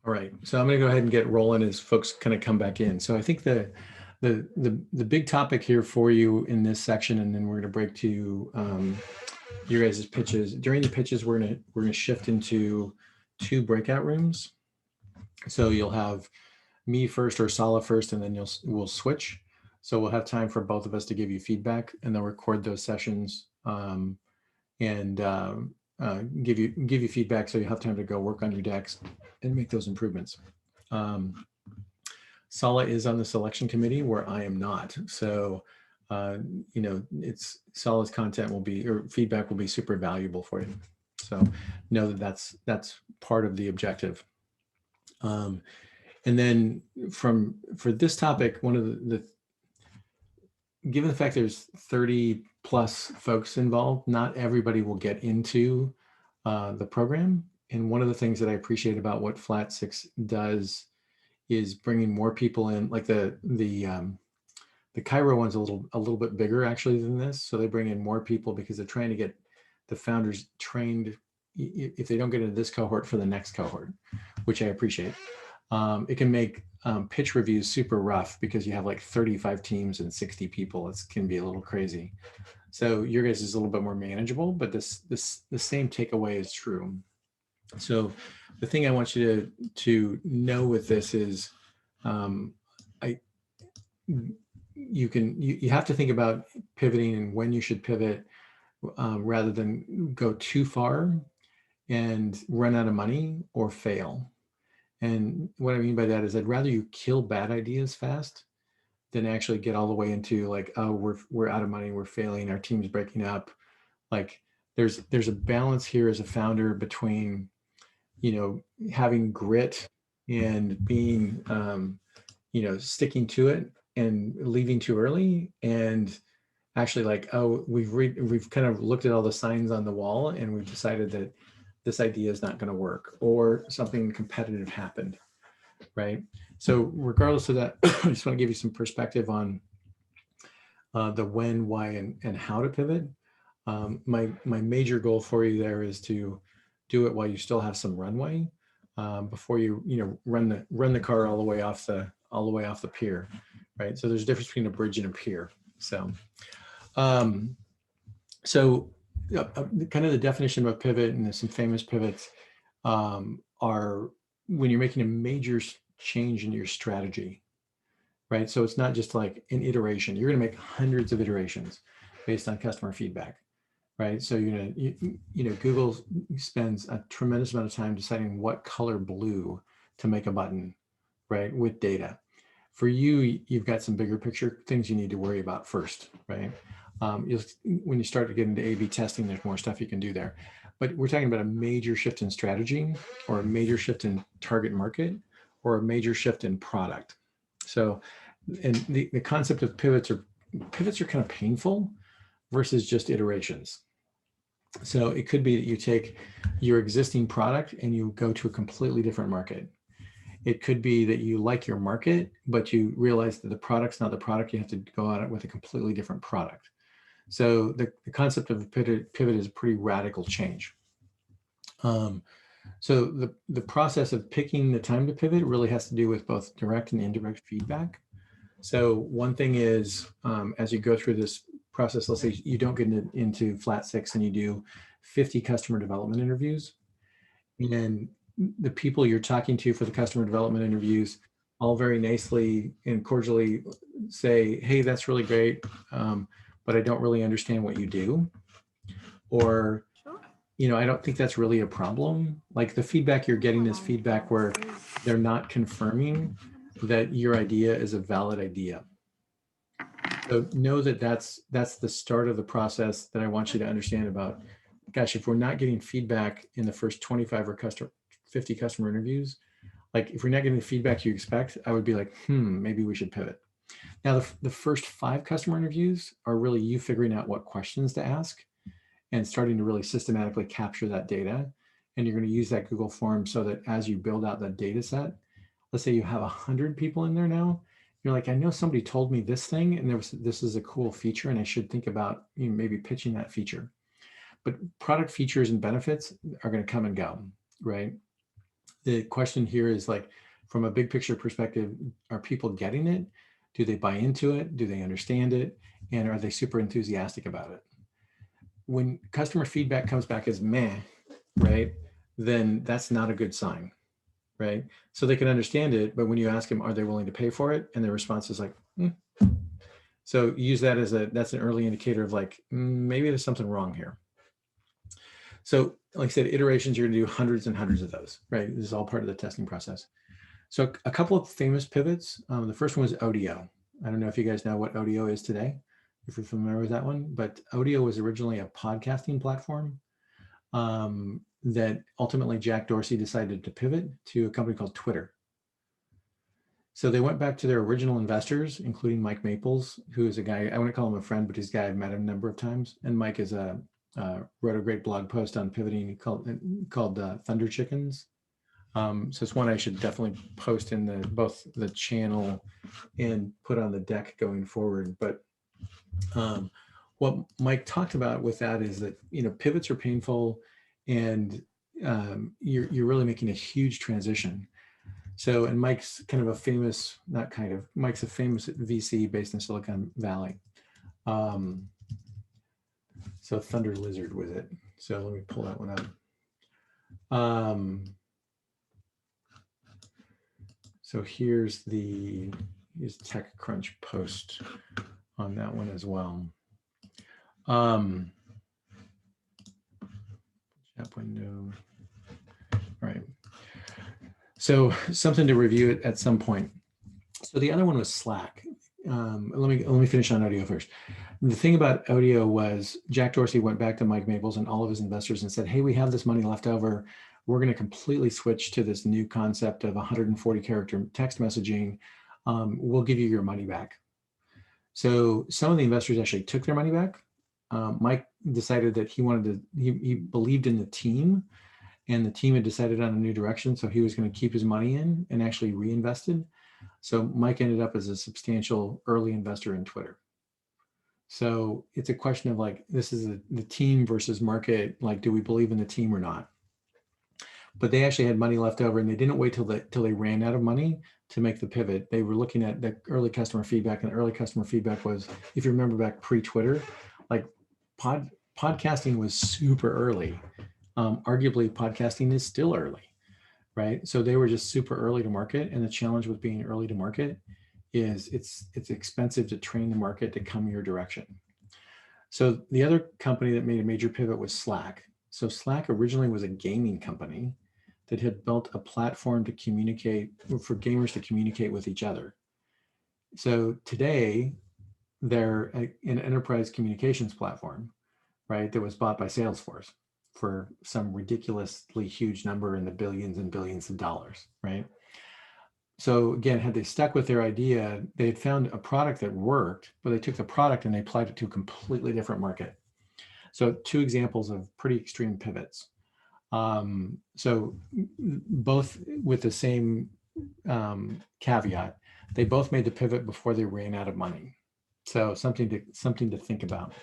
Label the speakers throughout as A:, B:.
A: All right, so I'm going to go ahead and get rolling as folks kind of come back in. So I think the big topic here for you in this section, and then we're going to break to your guys' pitches. During the pitches, we're gonna shift into 2 breakout rooms. So you'll have me first or Sala first, and then we'll switch. So we'll have time for both of us to give you feedback, and they'll record those sessions and give you feedback, so you have time to go work on your decks and make those improvements. Sala is on the selection committee where I am not. So, you know, Sala's content will be, or feedback will be super valuable for you. So know that that's part of the objective. And then for this topic, one of given the fact there's 30 plus folks involved, not everybody will get into the program. And one of the things that I appreciate about what Flat6 does is bringing more people in. Like the Cairo one's a little bit bigger actually than this. So they bring in more people because they're trying to get the founders trained if they don't get into this cohort for the next cohort, which I appreciate. It can make pitch reviews super rough because you have like 35 teams and 60 people. It can be a little crazy. So your guys is a little bit more manageable, but the same takeaway is true. So the thing I want you to know with this is, you have to think about pivoting and when you should pivot, rather than go too far and run out of money or fail. And what I mean by that is I'd rather you kill bad ideas fast than actually get all the way into like, oh, we're out of money, we're failing, our team's breaking up. Like there's a balance here as a founder between, you know, having grit and being, you know, sticking to it and leaving too early, and actually like, oh, we've kind of looked at all the signs on the wall and we've decided that this idea is not going to work, or something competitive happened, right? So regardless of that, I just want to give you some perspective on the when, why, and how to pivot. My major goal for you there is to do it while you still have some runway, before you run the car all the way off the pier, right? So there's a difference between a bridge and a pier. So, kind of the definition of a pivot, and there's some famous pivots, are when you're making a major change in your strategy, right? So it's not just like an iteration. You're going to make hundreds of iterations based on customer feedback, right? So Google spends a tremendous amount of time deciding what color blue to make a button, right? With data. For you, you've got some bigger picture things you need to worry about first, right? When you start to get into A/B testing, there's more stuff you can do there. But we're talking about a major shift in strategy, or a major shift in target market, or a major shift in product. So, and the concept of pivots are kind of painful versus just iterations. So it could be that you take your existing product and you go to a completely different market. It could be that you like your market, but you realize that the product's not the product. You have to go at it with a completely different product. So the concept of a pivot is a pretty radical change. So the process of picking the time to pivot really has to do with both direct and indirect feedback. So one thing is, as you go through this process, let's say you don't get into Flat6 and you do 50 customer development interviews, and the people you're talking to for the customer development interviews all very nicely and cordially say, hey, that's really great, but I don't really understand what you do. Or, I don't think that's really a problem. Like the feedback you're getting is feedback where they're not confirming that your idea is a valid idea. So know that that's the start of the process that I want you to understand about. Gosh, if we're not getting feedback in the first 25 or 50 customer interviews, like if we're not getting the feedback you expect, I would be like, maybe we should pivot. Now, the first 5 customer interviews are really you figuring out what questions to ask and starting to really systematically capture that data. And you're going to use that Google form so that as you build out that data set, let's say you have 100 people in there now, you're like, I know somebody told me this thing and this is a cool feature and I should think about maybe pitching that feature. But product features and benefits are going to come and go, right? The question here is like, from a big picture perspective, are people getting it? Do they buy into it? Do they understand it? And are they super enthusiastic about it? When customer feedback comes back as meh, right, then that's not a good sign, right? So they can understand it, but when you ask them, are they willing to pay for it? And their response is like, So use that as that's an early indicator of like, maybe there's something wrong here. So like I said, iterations, you're gonna do hundreds and hundreds of those, right? This is all part of the testing process. So a couple of famous pivots. The first one was Odeo. I don't know if you guys know what Odeo is today, if you're familiar with that one, but Odeo was originally a podcasting platform that ultimately Jack Dorsey decided to pivot to a company called Twitter. So they went back to their original investors, including Mike Maples, who is a guy, I wouldn't call him a friend, but he's a guy I've met a number of times. And Mike is wrote a great blog post on pivoting called Thunder Chickens. So it's one I should definitely post in both the channel and put on the deck going forward. But what Mike talked about with that is that, pivots are painful, and you're really making a huge transition. So, and Mike's kind of a famous, Mike's a famous VC based in Silicon Valley. So Thunder Lizard with it. So let me pull that one up. So here's TechCrunch post on that one as well. Chat window. All right. So something to review it at some point. So the other one was Slack. Let me finish on Odeo first. The thing about Odeo was Jack Dorsey went back to Mike Maples and all of his investors and said, hey, we have this money left over. We're going to completely switch to this new concept of 140 character text messaging. We'll give you your money back. So some of the investors actually took their money back. Mike decided that he believed in the team, and the team had decided on a new direction. So he was going to keep his money in and actually reinvested. So Mike ended up as a substantial early investor in Twitter. So it's a question of like, this is the team versus market. Like, do we believe in the team or not? But they actually had money left over, and they didn't wait till they ran out of money to make the pivot. They were looking at the early customer feedback, and early customer feedback was, if you remember back pre-Twitter, like podcasting was super early. Arguably, podcasting is still early, right? So they were just super early to market, and the challenge with being early to market is it's expensive to train the market to come your direction. So the other company that made a major pivot was Slack. So Slack originally was a gaming company that had built a platform to communicate, for gamers to communicate with each other. So today, they're an enterprise communications platform, right, that was bought by Salesforce for some ridiculously huge number in the billions and billions of dollars, right? So again, had they stuck with their idea, they had found a product that worked, but they took the product and they applied it to a completely different market. So two examples of pretty extreme pivots. So both with the same caveat, they both made the pivot before they ran out of money. So something to think about.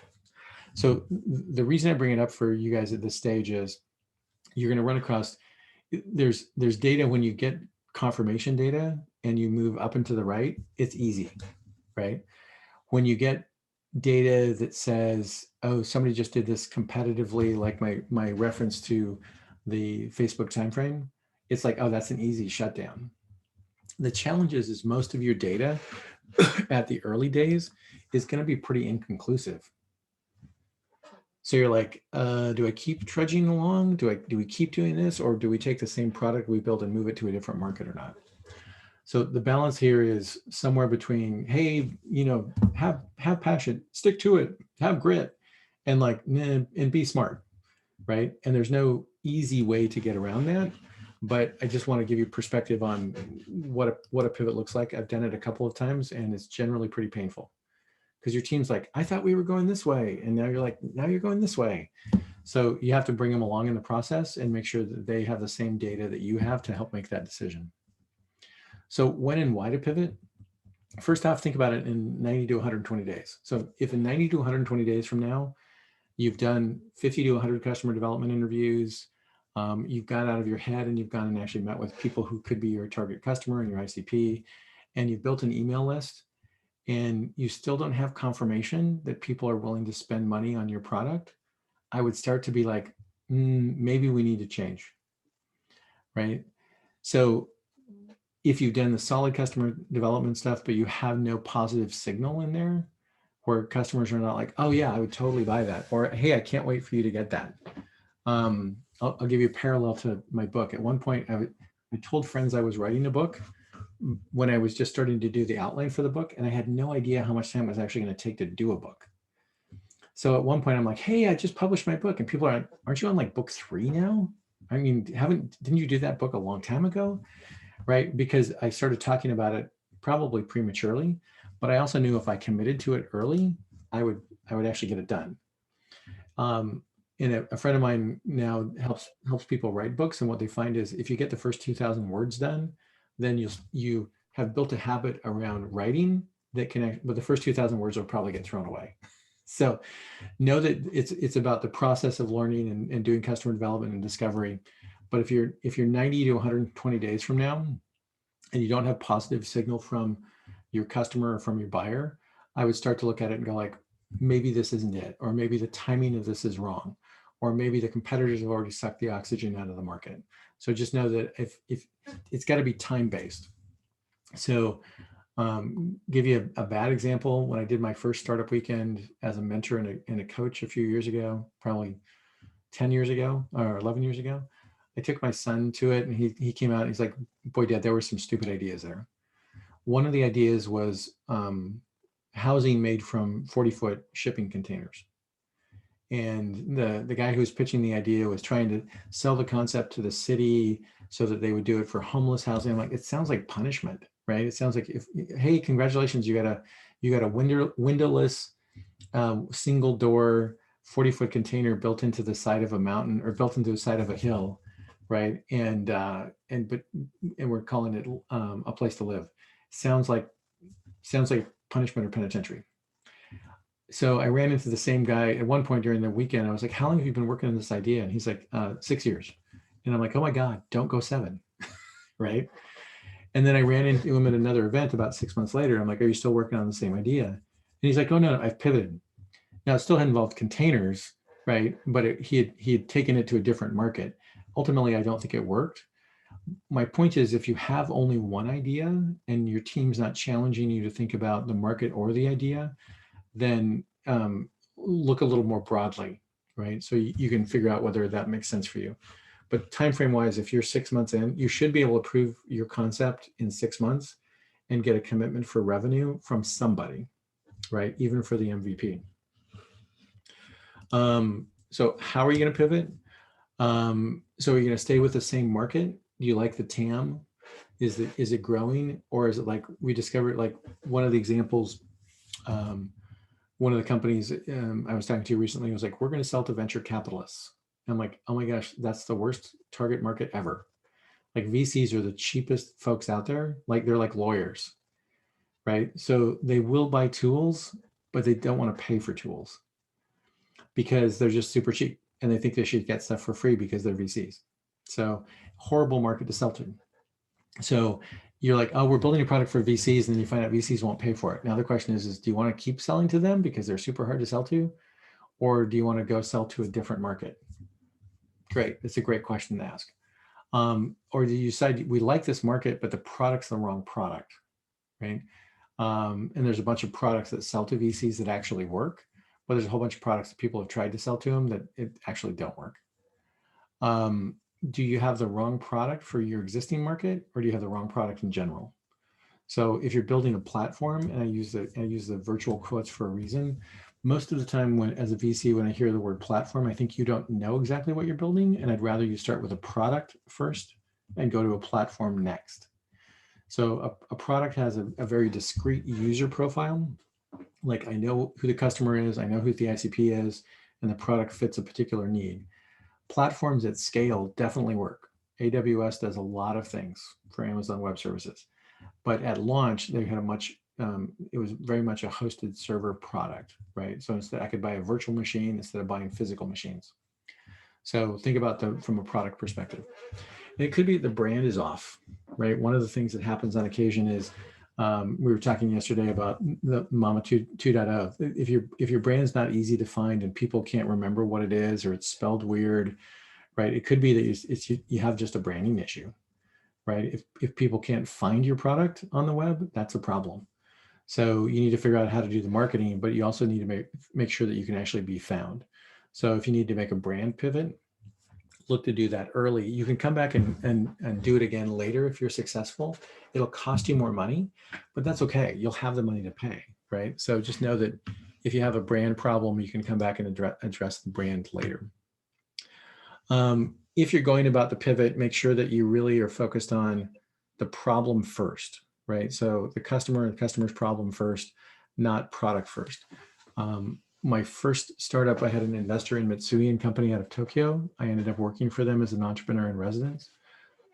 A: So the reason I bring it up for you guys at this stage is you're going to run across, there's data when you get confirmation data and you move up and to the right, it's easy, right? When you get data that says, oh, somebody just did this competitively, like my reference to the Facebook timeframe, it's like, oh, that's an easy shutdown. The challenge is most of your data at the early days is going to be pretty inconclusive. So you're like, do I keep trudging along? Do we keep doing this, or do we take the same product we built and move it to a different market or not? So the balance here is somewhere between, hey, have passion, stick to it, have grit, and like, and be smart, right? And there's no easy way to get around that. But I just want to give you perspective on what a pivot looks like. I've done it a couple of times, and it's generally pretty painful. Because your team's like, I thought we were going this way. And now you're like, now you're going this way. So you have to bring them along in the process and make sure that they have the same data that you have to help make that decision. So when and why to pivot? First off, think about it in 90 to 120 days. So if in 90 to 120 days from now, you've done 50 to 100 customer development interviews, You've got out of your head and you've gone and actually met with people who could be your target customer and your ICP, and you've built an email list, and you still don't have confirmation that people are willing to spend money on your product, I would start to be like, maybe we need to change, right? So if you've done the solid customer development stuff, but you have no positive signal in there where customers are not like, oh yeah, I would totally buy that. Or, hey, I can't wait for you to get that. I'll give you a parallel to my book. At one point, I told friends I was writing a book when I was just starting to do the outline for the book, and I had no idea how much time it was actually going to take to do a book. So at one point I'm like, hey, I just published my book. And people are like, aren't you on like book 3 now? I mean, didn't you do that book a long time ago? Right? Because I started talking about it probably prematurely, but I also knew if I committed to it early, I would actually get it done. And a friend of mine now helps people write books. And what they find is if you get the first 2,000 words done, then you have built a habit around writing that can, but the first 2,000 words will probably get thrown away. So know that it's about the process of learning and doing customer development and discovery. But if you're 90 to 120 days from now and you don't have positive signal from your customer or from your buyer, I would start to look at it and go like, maybe this isn't it, or maybe the timing of this is wrong, or maybe the competitors have already sucked the oxygen out of the market. So just know that if it's got to be time-based. So give you a bad example. When I did my first startup weekend as a mentor and a coach a few years ago, probably 10 years ago or 11 years ago, I took my son to it and he came out and he's like, boy, Dad, there were some stupid ideas there. One of the ideas was housing made from 40-foot shipping containers. And the guy who was pitching the idea was trying to sell the concept to the city so that they would do it for homeless housing. I'm like, it sounds like punishment, right? It sounds like, hey, congratulations, you got a windowless single door 40-foot container built into the side of a mountain or built into the side of a hill, right? And we're calling it a place to live. Sounds like punishment or penitentiary. So I ran into the same guy at one point during the weekend. I was like, how long have you been working on this idea? And he's like, 6 years. And I'm like, oh my God, don't go 7, right? And then I ran into him at another event about 6 months later. I'm like, are you still working on the same idea? And he's like, oh no, I've pivoted. Now it still had involved containers, right? But he had taken it to a different market. Ultimately, I don't think it worked. My point is, if you have only one idea and your team's not challenging you to think about the market or the idea, then look a little more broadly, right? So you can figure out whether that makes sense for you. But time frame wise, if you're 6 months in, you should be able to prove your concept in 6 months and get a commitment for revenue from somebody, right? Even for the MVP. So how are you going to pivot? So are you going to stay with the same market? Do you like the TAM? Is it growing, or is it like we discovered? Like one of the examples, one of the companies I was talking to recently was like, we're going to sell to venture capitalists. And I'm like, oh my gosh, that's the worst target market ever. Like VCs are the cheapest folks out there. Like they're like lawyers, right? So they will buy tools, but they don't want to pay for tools because they're just super cheap and they think they should get stuff for free because they're VCs. So horrible market to sell to. So you're like, oh, we're building a product for VCs, and then you find out VCs won't pay for it. Now the question is do you want to keep selling to them because they're super hard to sell to, or do you want to go sell to a different market? Great, it's a great question to ask. Or do you decide we like this market, but the product's the wrong product, right? And there's a bunch of products that sell to VCs that actually work, but there's a whole bunch of products that people have tried to sell to them that it actually don't work. Do you have the wrong product for your existing market, or do you have the wrong product in general? So if you're building a platform, and I use the virtual quotes for a reason, most of the time as a VC, when I hear the word platform, I think you don't know exactly what you're building, and I'd rather you start with a product first and go to a platform next. So a product has a very discrete user profile. Like I know who the customer is, I know who the ICP is, and the product fits a particular need. Platforms at scale definitely work. AWS does a lot of things for Amazon Web Services, but at launch they had it was very much a hosted server product, right? So instead I could buy a virtual machine instead of buying physical machines. So think about them from a product perspective. And it could be the brand is off, right? One of the things that happens on occasion is we were talking yesterday about the Mama 2.0. If your brand is not easy to find and people can't remember what it is, or it's spelled weird, right? It could be that you have just a branding issue, right? If people can't find your product on the web, that's a problem. So you need to figure out how to do the marketing, but you also need to make sure that you can actually be found. So if you need to make a brand pivot, look to do that early. You can come back and do it again later if you're successful. It'll cost you more money, but that's okay. You'll have the money to pay, right? So just know that if you have a brand problem, you can come back and address the brand later. If you're going about the pivot, make sure that you really are focused on the problem first, right? So the customer's problem first, not product first. My first startup, I had an investor in Mitsui & Company out of Tokyo. I ended up working for them as an entrepreneur in residence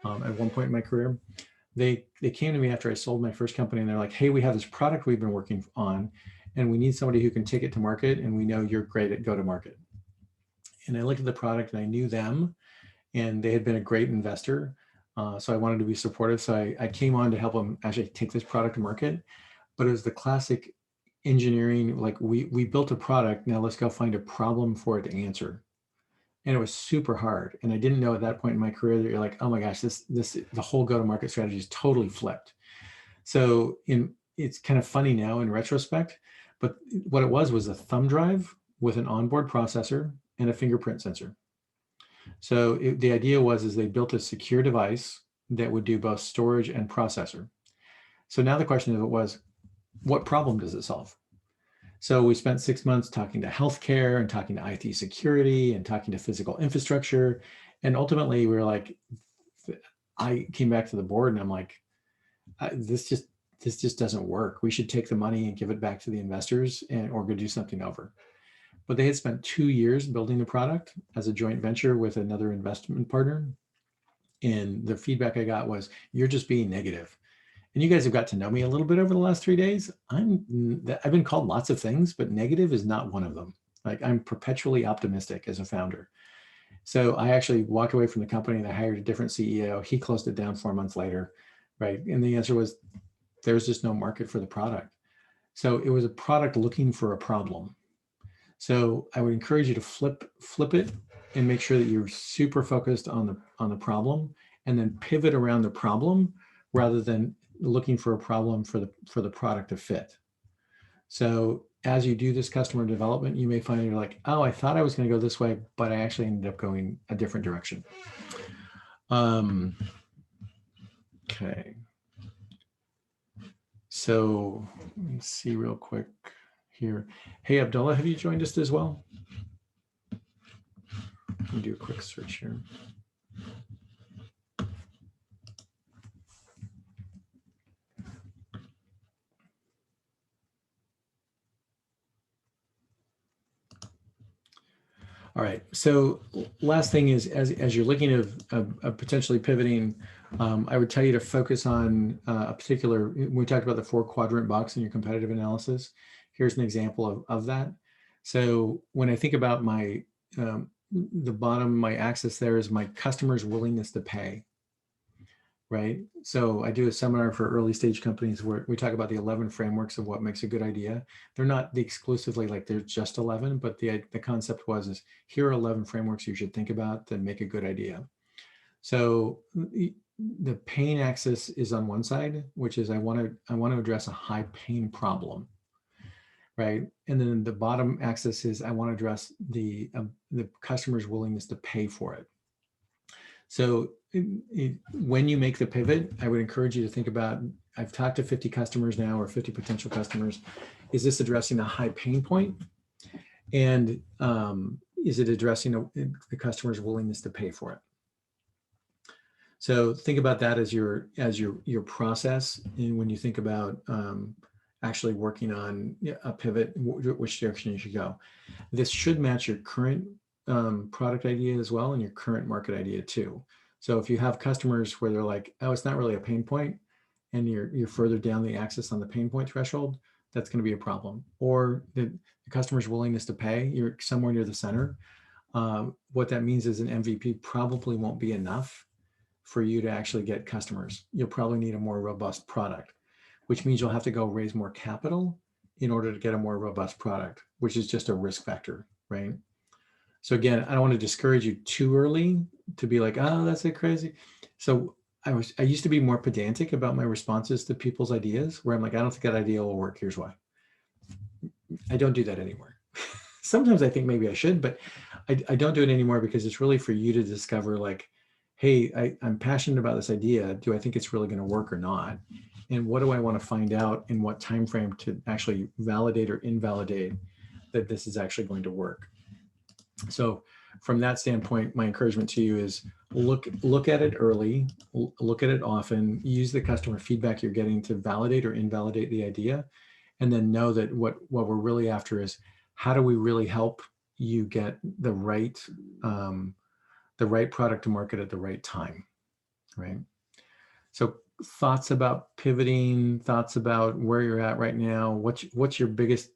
A: at one point in my career. They came to me after I sold my first company, and they're like, hey, we have this product we've been working on, and we need somebody who can take it to market, and we know you're great at go-to-market. And I looked at the product, and I knew them, and they had been a great investor. So I wanted to be supportive. So I came on to help them actually take this product to market. But it was the classic engineering, like we built a product, now let's go find a problem for it to answer. And it was super hard. And I didn't know at that point in my career that you're like, oh my gosh, the whole go-to-market strategy is totally flipped. So it's kind of funny now in retrospect, but what it was a thumb drive with an onboard processor and a fingerprint sensor. So the idea is they built a secure device that would do both storage and processor. So now the question of it was, what problem does it solve? So we spent 6 months talking to healthcare and talking to IT security and talking to physical infrastructure. And ultimately we were like, I came back to the board and I'm like, this just doesn't work. We should take the money and give it back to the investors or go do something over. But they had spent 2 years building the product as a joint venture with another investment partner. And the feedback I got was, you're just being negative. And you guys have got to know me a little bit over the last 3 days. I've been called lots of things, but negative is not one of them. Like, I'm perpetually optimistic as a founder. So I actually walked away from the company and I hired a different CEO. He closed it down 4 months later, right? And the answer was, there's just no market for the product. So it was a product looking for a problem. So I would encourage you to flip it and make sure that you're super focused on the problem, and then pivot around the problem rather than looking for a problem for the product to fit. So as you do this customer development, you may find you're like, oh, I thought I was going to go this way, but I actually ended up going a different direction. Okay. So let me see real quick here. Hey, Abdullah, have you joined us as well? Let me do a quick search here. All right. So last thing is, as you're looking at potentially pivoting, I would tell you to focus on a particular. We talked about the 4-quadrant box in your competitive analysis. Here's an example of that. So when I think about the bottom, my axis there is my customer's willingness to pay. Right. So I do a seminar for early stage companies where we talk about the 11 frameworks of what makes a good idea. They're not exclusively like they're just 11, but the concept is here are 11 frameworks you should think about that make a good idea. So the pain axis is on one side, which is I want to address a high pain problem. Right. And then the bottom axis is I want to address the customer's willingness to pay for it. So when you make the pivot, I would encourage you to think about, I've talked to 50 customers now, or 50 potential customers. Is this addressing a high pain point? And is it addressing the customer's willingness to pay for it? So think about that as your process. And when you think about actually working on a pivot, which direction you should go. This should match your current product idea as well, and your current market idea too. So if you have customers where they're like, oh, it's not really a pain point, and you're further down the axis on the pain point threshold, that's going to be a problem. Or the customer's willingness to pay, you're somewhere near the center. what that means is an MVP probably won't be enough for you to actually get customers. You'll probably need a more robust product, which means you'll have to go raise more capital in order to get a more robust product, which is just a risk factor, right? So again, I don't want to discourage you too early to be like, oh, that's it crazy. So I used to be more pedantic about my responses to people's ideas, where I'm like, I don't think that idea will work. Here's why. I don't do that anymore. Sometimes I think maybe I should, but I don't do it anymore, because it's really for you to discover, like, hey, I'm passionate about this idea. Do I think it's really going to work or not? And what do I want to find out in what time frame to actually validate or invalidate that this is actually going to work? So from that standpoint, my encouragement to you is look at it early, look at it often, use the customer feedback you're getting to validate or invalidate the idea, and then know that what we're really after is, how do we really help you get the right product to market at the right time, right? So thoughts about pivoting, thoughts about where you're at right now. What's your biggest,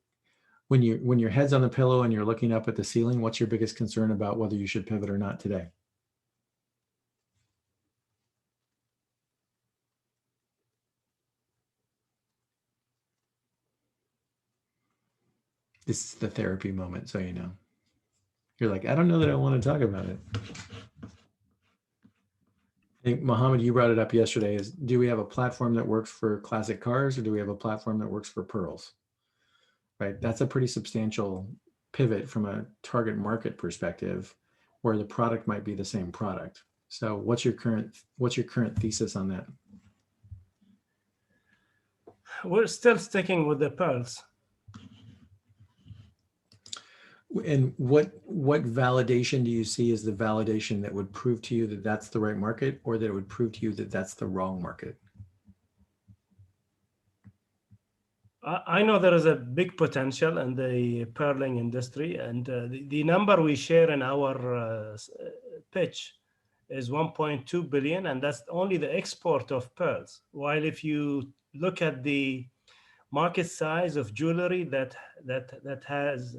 A: when your head's on the pillow and you're looking up at the ceiling, what's your biggest concern about whether you should pivot or not today? This is the therapy moment, so you know. You're like, I don't know that I want to talk about it. I think, Mohammed, you brought it up yesterday, is, do we have a platform that works for classic cars, or do we have a platform that works for pearls? Right? That's a pretty substantial pivot from a target market perspective, where the product might be the same product. So what's your current thesis on that?
B: We're still sticking with the pearls.
A: And what validation do you see as the validation that would prove to you that that's the right market, or that it would prove to you that that's the wrong market?
B: I know there is a big potential in the pearling industry, and the number we share in our pitch is 1.2 billion, and that's only the export of pearls. While if you look at the market size of jewelry that has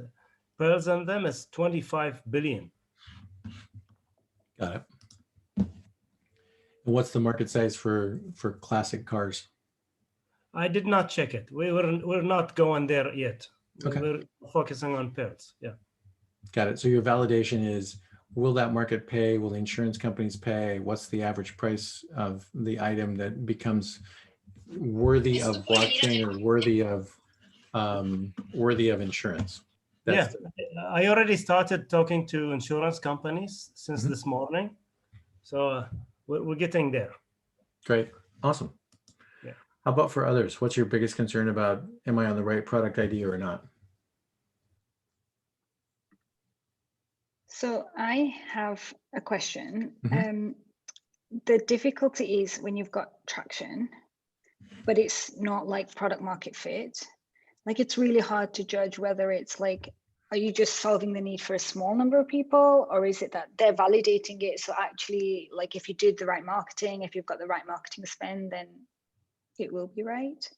B: pearls in them, is 25 billion.
A: Got it. And what's the market size for classic cars?
B: I did not check it. We're not going there yet.
A: Okay.
B: We're focusing on pearls. Yeah.
A: Got it. So your validation is, will that market pay? Will the insurance companies pay? What's the average price of the item that becomes worthy of blockchain, or worthy of insurance?
B: Yeah, I already started talking to insurance companies since
A: Mm-hmm.
B: this morning. So we're getting there.
A: Great. Awesome.
B: Yeah.
A: How about for others? What's your biggest concern about, am I on the right product idea or not?
C: So I have a question.
A: Mm-hmm.
C: The difficulty is when you've got traction, but it's not like product market fit. Like, it's really hard to judge whether it's like, are you just solving the need for a small number of people, or is it that they're validating it? So actually, like, if you did the right marketing, if you've got the right marketing spend, then it will be right.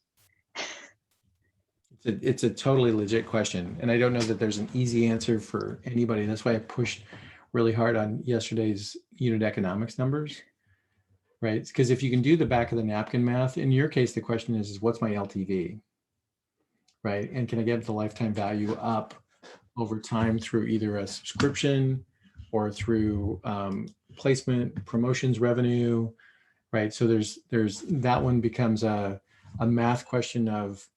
A: It's a totally legit question. And I don't know that there's an easy answer for anybody. That's why I pushed really hard on yesterday's unit economics numbers, right? Because if you can do the back of the napkin math, in your case, the question is what's my LTV, right? And can I get the lifetime value up over time through either a subscription or through placement, promotions, revenue, right? So there's that one becomes a math question of,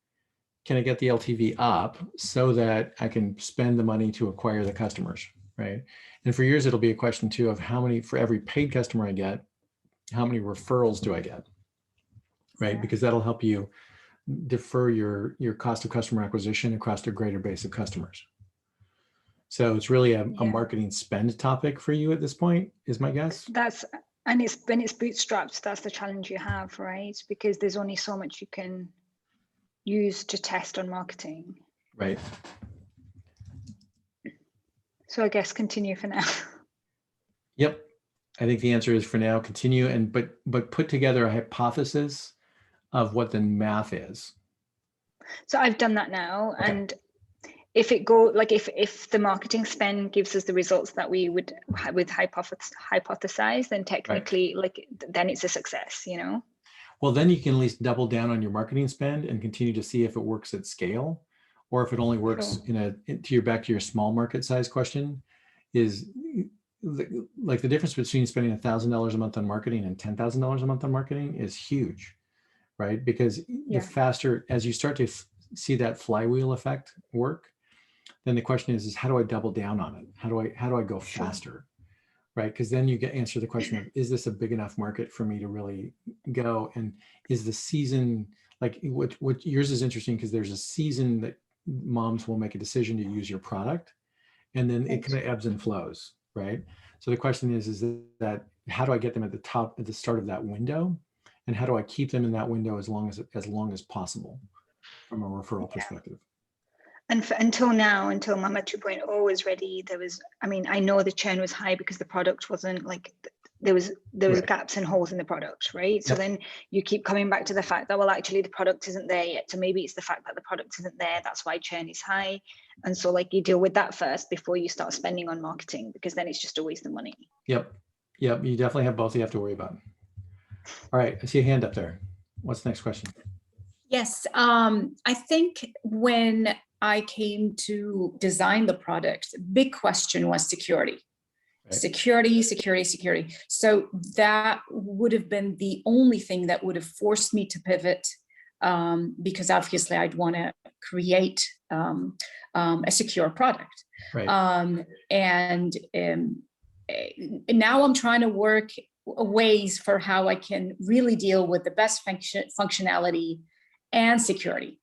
A: can I get the LTV up so that I can spend the money to acquire the customers, right? And for years, it'll be a question too of how many, for every paid customer I get, how many referrals do I get, right?
C: Yeah.
A: Because that'll help you defer your cost of customer acquisition across a greater base of customers. So it's really a marketing spend topic for you at this point, is my guess.
C: And it's when it's bootstrapped, that's the challenge you have, right? Because there's only so much you can use to test on marketing.
A: Right.
C: So I guess continue for now.
A: Yep. I think the answer is for now, continue, and but put together a hypothesis of what the math is.
C: So I've done that now.
A: Okay.
C: And if it go like if the marketing spend gives us the results that we would with hypothesize, then technically like then it's a success, you know.
A: Well, then you can at least double down on your marketing spend and continue to see if it works at scale, or if it only works back to your small market size question, is like the difference between spending $1,000 a month on marketing and $10,000 a month on marketing is huge, right? Because the faster, as you start to see that flywheel effect work, then the question is how do I double down on it? How do I go faster? Right? Because then you answer the question of, is this a big enough market for me to really go? And is the season, like what yours is interesting because there's a season that moms will make a decision to use your product, and then it kind of ebbs and flows, right? So the question is that how do I get them at the start of that window, and how do I keep them in that window as long as possible from a referral perspective?
C: And until now, until Mama 2.0 was ready, there was, I mean, I know the churn was high because the product wasn't like, there was gaps and holes in the product, right? So then you keep coming back to the fact that, well, actually the product isn't there yet. So maybe it's the fact that the product isn't there. That's why churn is high. And so like you deal with that first before you start spending on marketing, because then it's just a waste of money.
A: Yep. You definitely have both you have to worry about. All right. I see a hand up there. What's the next question?
D: Yes. I think when I came to design the product, big question was security. Right. Security. So that would have been the only thing that would have forced me to pivot, because obviously I'd want to create a secure product. Right. And now I'm trying to work ways for how I can really deal with the best functionality and security.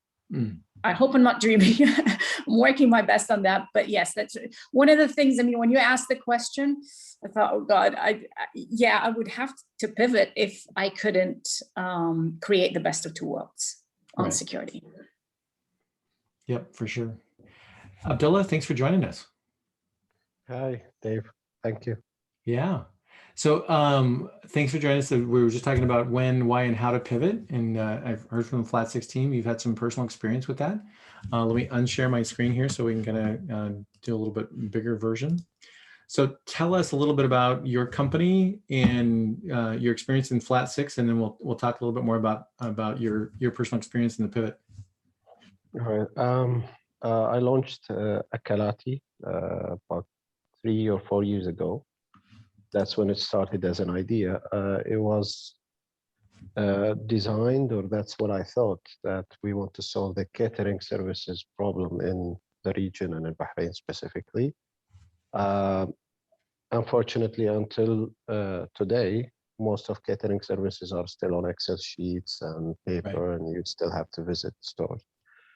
D: I hope I'm not dreaming. I'm working my best on that. But yes, that's one of the things. I mean, when you asked the question, I thought, oh God, I would have to pivot if I couldn't create the best of two worlds on security.
A: Yep, for sure. Abdullah, thanks for joining us.
E: Hi, Dave. Thank you.
A: Yeah. So thanks for joining us. We were just talking about when, why, and how to pivot. And I've heard from the Flat6 team, you've had some personal experience with that. Let me unshare my screen here so we can kind of do a little bit bigger version. So tell us a little bit about your company and your experience in Flat6, and then we'll talk a little bit more about your personal experience in the pivot.
E: All right. I launched Akalati about 3 or 4 years ago. That's when it started as an idea. It was designed, or that's what I thought, that we want to solve the catering services problem in the region and in Bahrain specifically. Unfortunately, until today, most of catering services are still on Excel sheets and paper, and you still have to visit stores.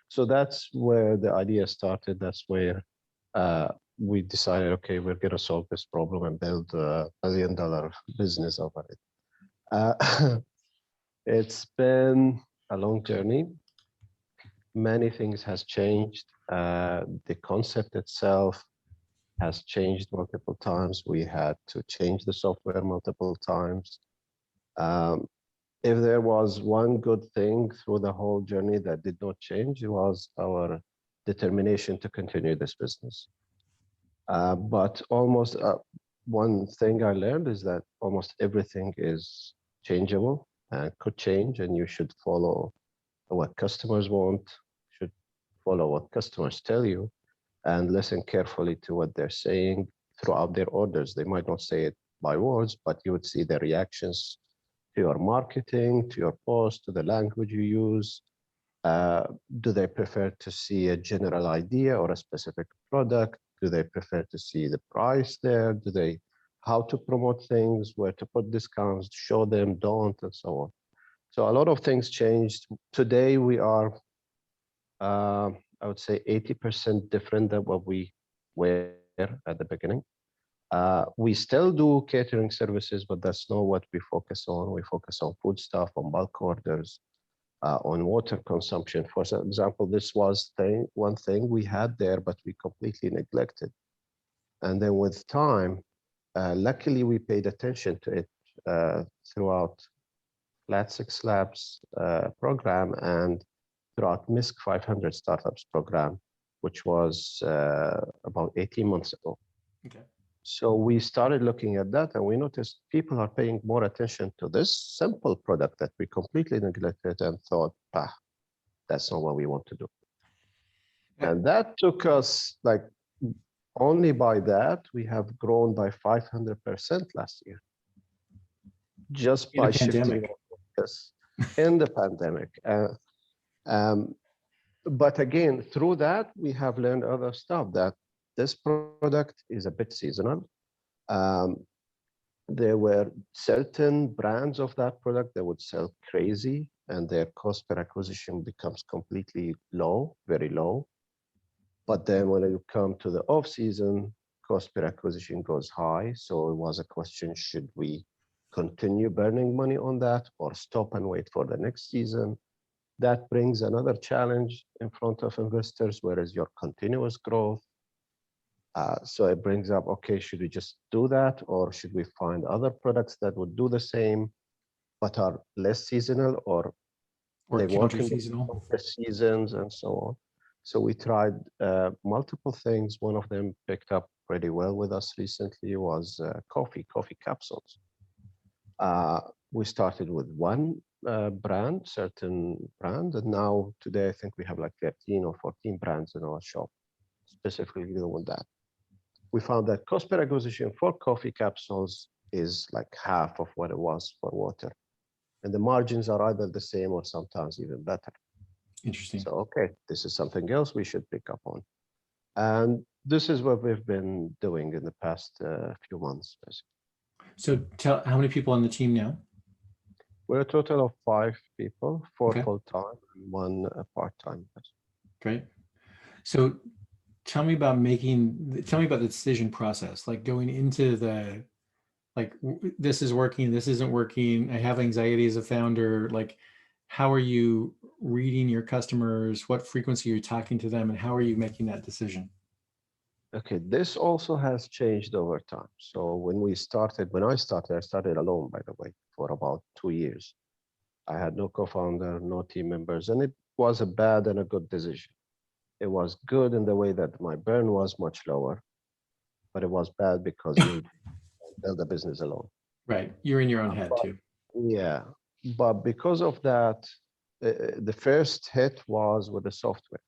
E: So that's where the idea started. That's where we decided, okay, we're going to solve this problem and build a $1 billion business over it. It's been a long journey. Many things has changed. The concept itself has changed multiple times. We had to change the software multiple times. If there was one good thing through the whole journey that did not change, it was our determination to continue this business. But almost one thing I learned is that almost everything is changeable and could change, and you should follow what customers want, should follow what customers tell you, and listen carefully to what they're saying throughout their orders. They might not say it by words, but you would see their reactions to your marketing, to your post, to the language you use. Do they prefer to see a general idea or a specific product? Do they prefer to see the price there? Do they, how to promote things, where to put discounts, show them, don't, and so on. So a lot of things changed. Today we are, I would say 80% different than what we were at the beginning. We still do catering services, but that's not what we focus on. We focus on food stuff, on bulk orders, on water consumption. For example, this was one thing we had there, but we completely neglected. And then with time, luckily we paid attention to it throughout Flat6 Labs program and throughout MISC 500 Startups program. which was about 18 months ago.
A: Okay.
E: So we started looking at that, and we noticed people are paying more attention to this simple product that we completely neglected and thought, that's not what we want to do.
A: Yeah.
E: And that took us, like, only by that, we have grown by 500% last year. Just
A: In a
E: by shifting
A: pandemic.
E: our focus in the pandemic. But again, through that, we have learned other stuff, that this product is a bit seasonal. There were certain brands of that product that would sell crazy, and their cost per acquisition becomes completely low, very low. But then when you come to the off season, cost per acquisition goes high. So it was a question, should we continue burning money on that or stop and wait for the next season? That brings another challenge in front of investors, whereas your continuous growth. So it brings up, okay, should we just do that, or should we find other products that would do the same but are less seasonal, or they work in
A: counter-seasonal?
E: the seasons and so on? So we tried multiple things. One of them picked up pretty well with us recently was coffee capsules. We started with one certain brand, and now today I think we have like 13 or 14 brands in our shop specifically doing that. We found that cost per acquisition for coffee capsules is like half of what it was for water, and the margins are either the same or sometimes even better.
A: Interesting.
E: So, okay, this is something else we should pick up on. And this is what we've been doing in the past few months, basically.
A: So tell, how many people on the team now?
E: We're a total of 5 people, 4
A: Okay.
E: full-time and 1 part-time.
A: Great. So tell me about the decision process, like going into the, like, this is working, this isn't working, I have anxiety as a founder. Like, how are you reading your customers? What frequency are you talking to them, and how are you making that decision?
E: Okay, this also has changed over time. So when I started alone, by the way, for about 2 years. I had no co-founder, no team members, and it was a bad and a good decision. It was good in the way that my burn was much lower, but it was bad because you build a business alone.
A: Right, you're in your own head too.
E: Yeah, but because of that, the first hit was with the software.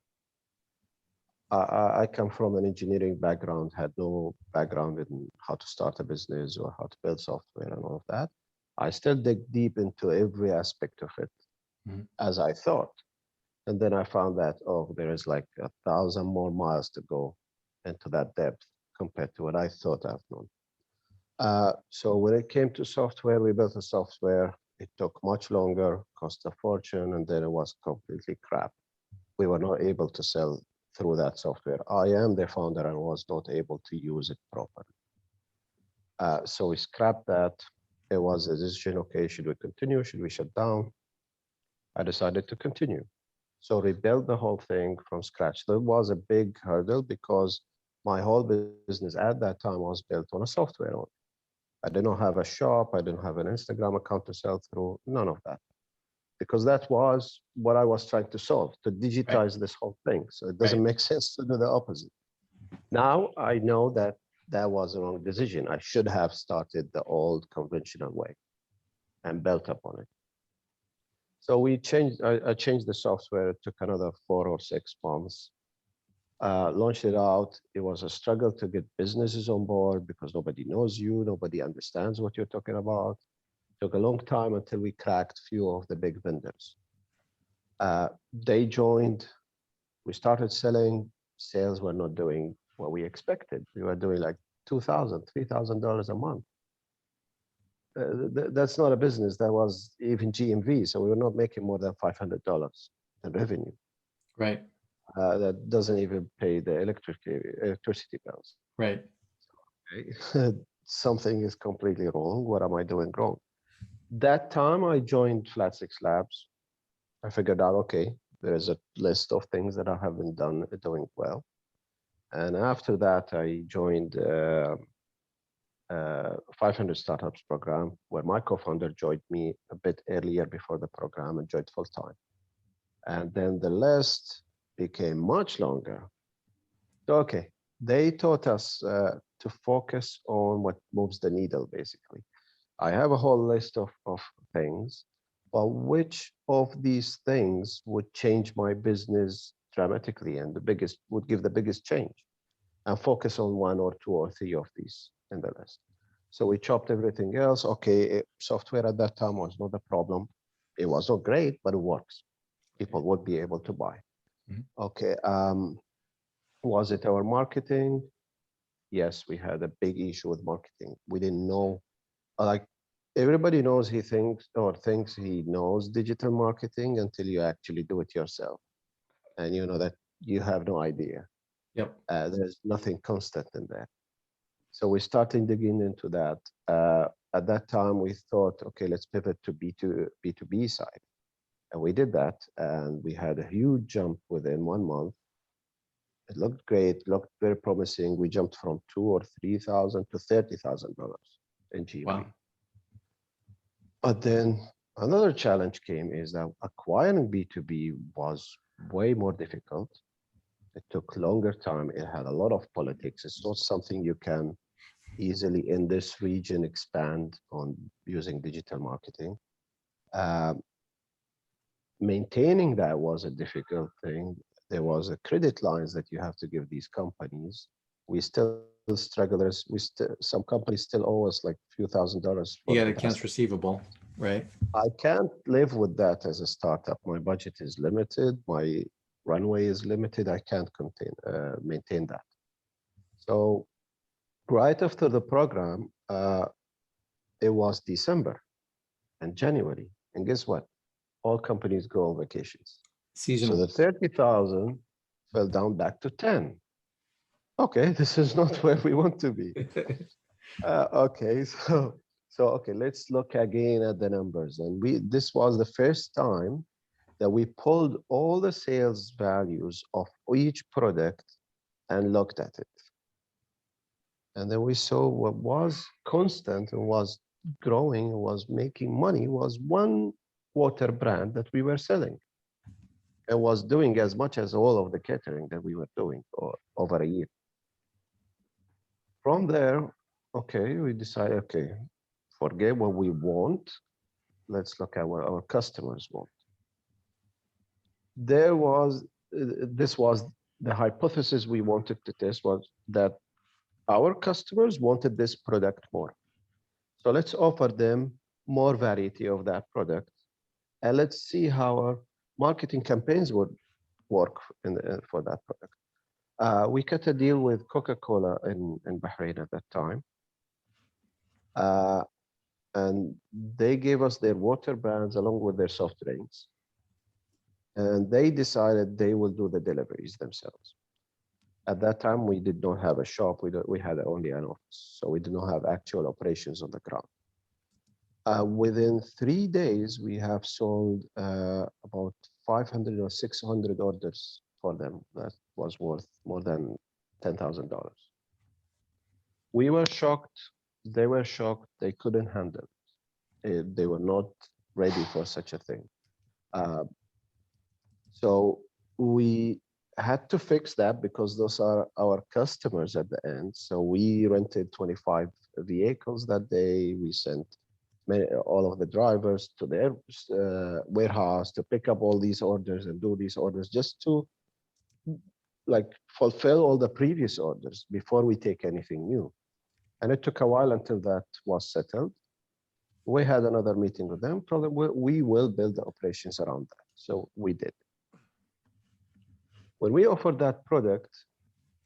E: I come from an engineering background, had no background in how to start a business or how to build software and all of that. I still dig deep into every aspect of it, as I thought. And then I found that, there is like 1,000 more miles to go into that depth compared to what I thought I've known. So when it came to software, we built a software. It took much longer, cost a fortune, and then it was completely crap. We were not able to sell through that software. I am the founder and was not able to use it properly. So we scrapped that. It was a decision, okay, should we continue? Should we shut down? I decided to continue. So rebuild the whole thing from scratch. That was a big hurdle because my whole business at that time was built on a software only. I didn't have a shop. I didn't have an Instagram account to sell through, none of that. Because that was what I was trying to solve, to digitize this whole thing. So it doesn't make sense to do the opposite. Now I know that that was the wrong decision. I should have started the old conventional way and built upon it. So I changed the software. It took another 4 or 6 months. Launched it out. It was a struggle to get businesses on board because nobody knows you, nobody understands what you're talking about. It took a long time until we cracked a few of the big vendors. They joined. We started selling. Sales were not doing what we expected. We were doing like $2,000, $3,000 a month. That's not a business. That was even GMV. So we were not making more than $500 in revenue.
A: Right.
E: That doesn't even pay the electricity bills.
A: Right.
E: Okay. Something is completely wrong. What am I doing wrong? That time I joined Flat6 Labs. I figured out, okay, there is a list of things that I haven't doing well. And after that, I joined 500 Startups program, where my co-founder joined me a bit earlier before the program and joined full-time. And then the list became much longer So, okay, they taught us to focus on what moves the needle, basically. I have a whole list of things, but which of these things would change my business dramatically and would give the biggest change? And focus on one or two or three of these in the list. So we chopped everything else. Okay, software at that time was not a problem. It was not great, but it works. People would be able to buy. Okay, was it our marketing? Yes, we had a big issue with marketing. We didn't know, like everybody knows he thinks he knows digital marketing until you actually do it yourself. And you know that you have no idea.
A: Yep.
E: There's nothing constant in there. So we started digging into that. At that time, we thought, okay, let's pivot to B2B side. And we did that, and we had a huge jump within 1 month. It looked great, looked very promising. We jumped from $2,000 or $3,000 to $30,000 in GMT.
A: Wow.
E: But then another challenge came is that acquiring B2B was way more difficult. It took longer time. It had a lot of politics. It's not something you can easily in this region expand on using digital marketing. Maintaining that was a difficult thing. There was a credit lines that you have to give these companies. We still struggle. Some companies still owe us like a few $1,000s.
A: You got accounts receivable, right?
E: I can't live with that as a startup. My budget is limited. My runway is limited. I can't maintain that. So right after the program, it was December and January. And guess what? All companies go on vacations.
A: Seasonal.
E: So the 30,000 fell down back to 10. Okay, this is not where we want to be. Okay, so okay, let's look again at the numbers. And this was the first time that we pulled all the sales values of each product and looked at it. And then we saw what was constant and was growing, was making money, was one water brand that we were selling. And was doing as much as all of the catering that we were doing over a year. From there, okay, we decided, okay, forget what we want. Let's look at what our customers want. This was the hypothesis we wanted to test, was that our customers wanted this product more. So let's offer them more variety of that product. And let's see how our marketing campaigns would work for that product. We cut a deal with Coca-Cola in Bahrain at that time. And they gave us their water brands along with their soft drinks. And they decided they will do the deliveries themselves. At that time, we did not have a shop. We had only an office. So we did not have actual operations on the ground. Within 3 days, we have sold about 500 or 600 orders for them. That was worth more than $10,000. We were shocked. They were shocked. They couldn't handle it. They were not ready for such a thing. So we had to fix that because those are our customers at the end. So we rented 25 vehicles that day. We sent all of the drivers to their warehouse to pick up all these orders and do these orders just to like fulfill all the previous orders before we take anything new. And it took a while until that was settled. We had another meeting with them. Probably we will build the operations around that. So we did. When we offered that product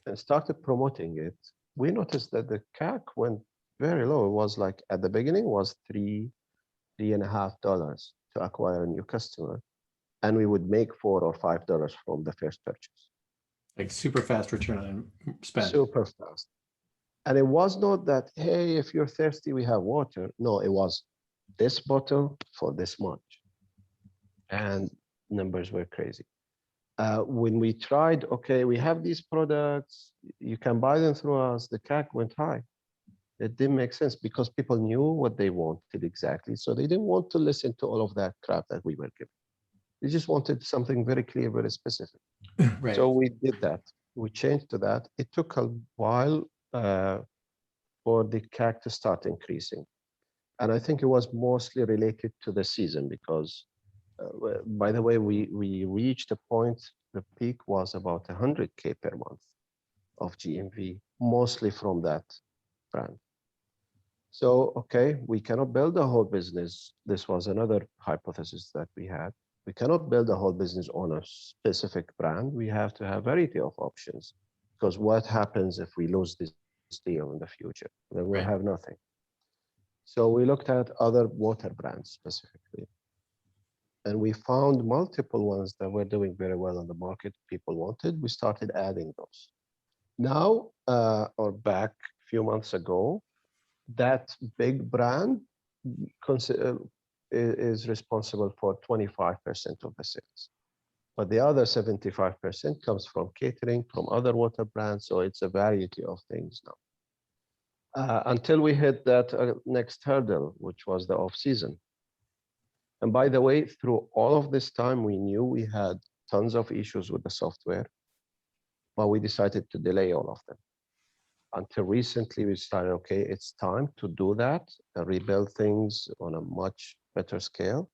E: and started promoting it, we noticed that the CAC went very low. It was like at the beginning was $3.50 to acquire a new customer, and we would make $4 or $5 from the first purchase.
A: Like super fast return on spend.
E: Super fast. And it was not that, hey, if you're thirsty, we have water. No, it was this bottle for this much. And numbers were crazy. When we tried, okay, we have these products, you can buy them through us, the CAC went high. It didn't make sense because people knew what they wanted exactly. So they didn't want to listen to all of that crap that we were giving. They just wanted something very clear, very specific.
A: Right.
E: So we did that. we changed to that. It took a while for the CAC to start increasing. And I think it was mostly related to the season because, by the way, we reached a point, the peak was about 100K per month of GMV, mostly from that brand. So, okay, we cannot build a whole business. This was another hypothesis that we had. We cannot build a whole business on a specific brand. We have to have variety of options because what happens if we lose this deal in the future? Then we'll have nothing. So we looked at other water brands specifically. And we found multiple ones that were doing very well on the market, people wanted. We started adding those. Now, or back a few months ago, that big brand is responsible for 25% of the sales. But the other 75% comes from catering, from other water brands. So it's a variety of things now. Until we hit that next hurdle, which was the off-season. And by the way, through all of this time, we knew we had tons of issues with the software, but we decided to delay all of them. Until recently, we started, okay, it's time to do that and rebuild things on a much better scale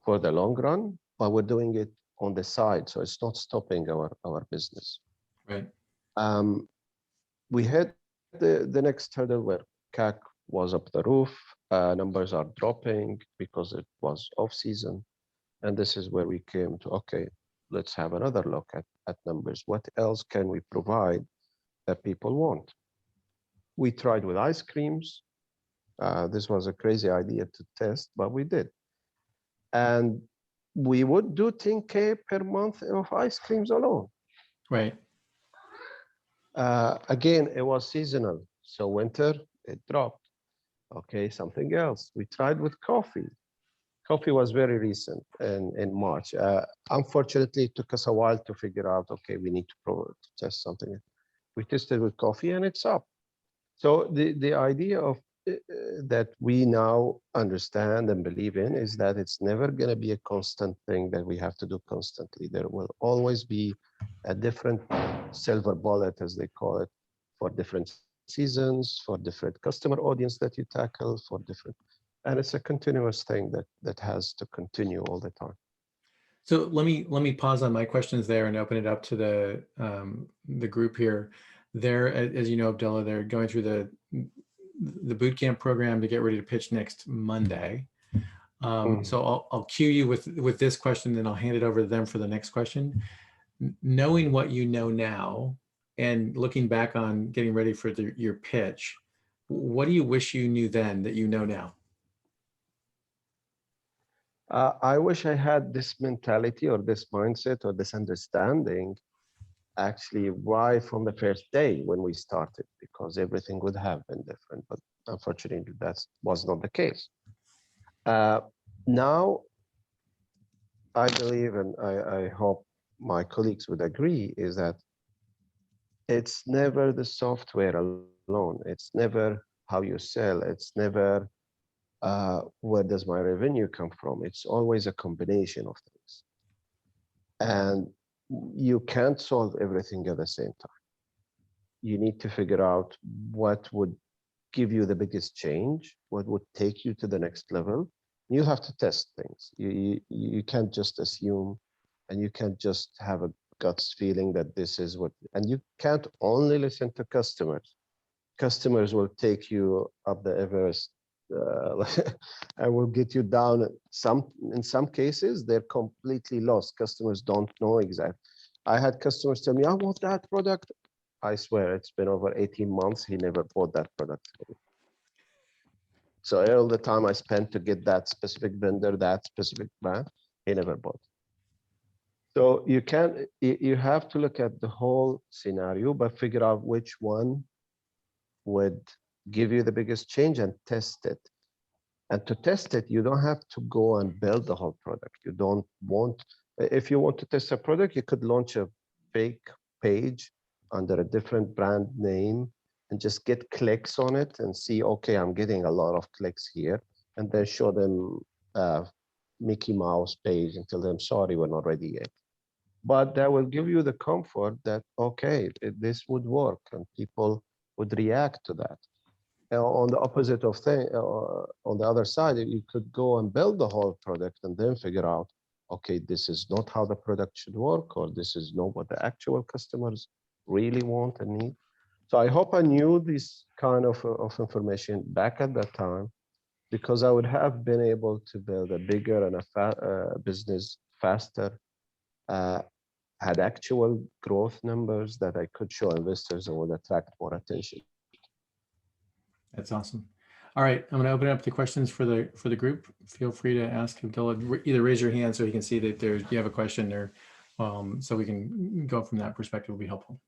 E: for the long run, but we're doing it on the side, so it's not stopping our business.
A: Right.
E: We hit the next hurdle where CAC was up the roof, numbers are dropping because it was off season. And this is where we came to, okay, let's have another look at numbers. What else can we provide that people want? We tried with ice creams. This was a crazy idea to test, but we did. And we would do 10K per month of ice creams alone.
A: Right.
E: Again, it was seasonal. So winter, it dropped. Okay, something else. We tried with coffee. Coffee was very recent in March. Unfortunately, it took us a while to figure out, okay, we need to test something. We tested with coffee and it's up. So the idea of that we now understand and believe in is that it's never going to be a constant thing that we have to do constantly. There will always be a different silver bullet, as they call it, for different seasons, for different customer audience that you tackle, for different, and it's a continuous thing that has to continue all the time.
A: So let me pause on my questions there and open it up to the group here. They're, as you know, Abdullah, they're going through the bootcamp program to get ready to pitch next Monday. So I'll cue you with this question, then I'll hand it over to them for the next question. Knowing what you know now and looking back on getting ready for your pitch, what do you wish you knew then that you know now?
E: I wish I had this mentality or this mindset or this understanding actually right from the first day when we started, because everything would have been different. But unfortunately, that was not the case. Now, I believe, and I hope my colleagues would agree, is that it's never the software alone. It's never how you sell. It's never where does my revenue come from. It's always a combination of things. And you can't solve everything at the same time. You need to figure out what would give you the biggest change, what would take you to the next level. You have to test things. You can't just assume, and you can't just have a guts feeling that this is what, and you can't only listen to customers. Customers will take you up the Everest and will get you down. In some cases, they're completely lost. Customers don't know exactly. I had customers tell me, I want that product. I swear it's been over 18 months. He never bought that product. So all the time I spent to get that specific vendor, that specific brand, he never bought. So you have to look at the whole scenario, but figure out which one would give you the biggest change and test it. And to test it, you don't have to go and build the whole product. You don't want, if you want to test a product, you could launch a fake page under a different brand name and just get clicks on it and see, okay, I'm getting a lot of clicks here. And then show them Mickey Mouse page and tell them, sorry, we're not ready yet. but that will give you the comfort that, okay, this would work and people would react to that. On the opposite of thing, on the other side, you could go and build the whole product and then figure out, okay, this is not how the product should work, or this is not what the actual customers really want and need. So I hope I knew this kind of information back at that time, because I would have been able to build a bigger and a business faster, had actual growth numbers that I could show investors and would attract more attention.
A: That's awesome. All right, I'm going to open it up to questions for the group. Feel free to ask Abdullah. Either raise your hand so he can see that you have a question, or so we can go from that perspective will be helpful.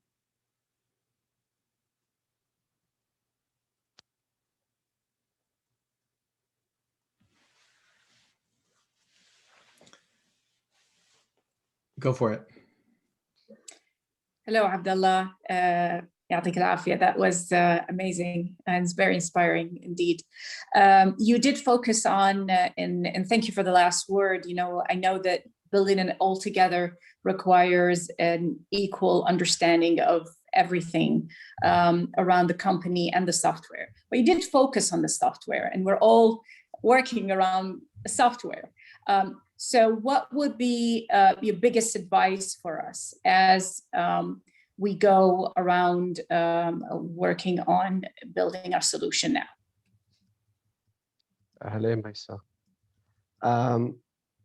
A: Go for it.
D: Hello, Abdullah. يعطيك العافية. That was amazing and it's very inspiring indeed. You did focus on, and thank you for the last word. You know, I know that building it all together requires an equal understanding of everything around the company and the software. But you did focus on the software, and we're all working around software. So what would be your biggest advice for us as we go around working on building our solution now?